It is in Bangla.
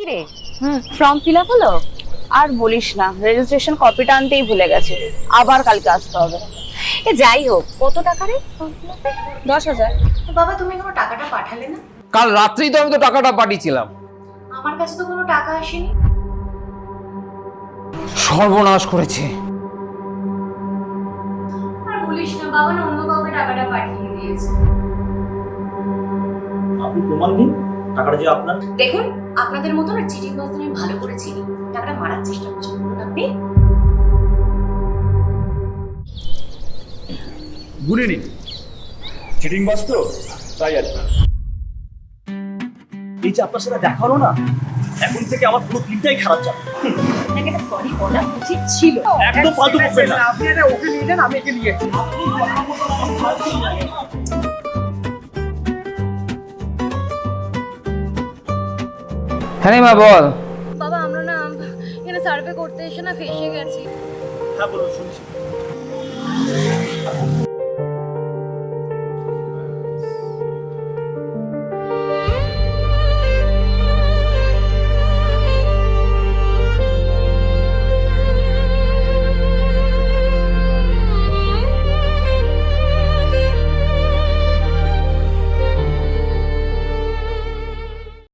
কি রে? ফর্ম ফিল আপ হলো? আর বলিস না, রেজিস্ট্রেশন কপিটা আনতেই ভুলে গেছে, আবার কালকে আসতে হবে। যাই হোক, কত টাকা রে? 10,000। বাবা তুমি কোনো টাকাটা পাঠালে না? কাল রাত্রেই তো আমি তো টাকাটা পাঠিয়েছিলাম। আমার কাছে তো কোনো টাকা আসেনি। সর্বনাশ করেছে। আর বলিস না, বাবা না অন্য কাউকে টাকাটা পাঠিয়ে দিয়েছে। আপনি প্রমাণ দিন টাকাটা যে আপনার। দেখুন, আপনাদের মতো না চিটিং বাজদের আমি ভালো করে চিনি। টাকাটা মারার চেষ্টা করছেন বলুন আপনি। গুনে নিন, চিটিং বাস তো, তাই আর কি। এই যে আপনার সাথে দেখা হলো না, এখন থেকে আমার পুরো দিনটাই খারাপ যাবে। আপনাকে একটা সরি বলা উচিত ছিল। একদম ফালতু বকবেন না। আপনি এটা ওকে নিয়ে যান, আমি একে নিয়ে হ্যাঁ মা বল। বাবা আমরা না এখানে সার্ভে করতে এসে না ফেসে গেছি। হ্যাঁ বলুন, শুনছি।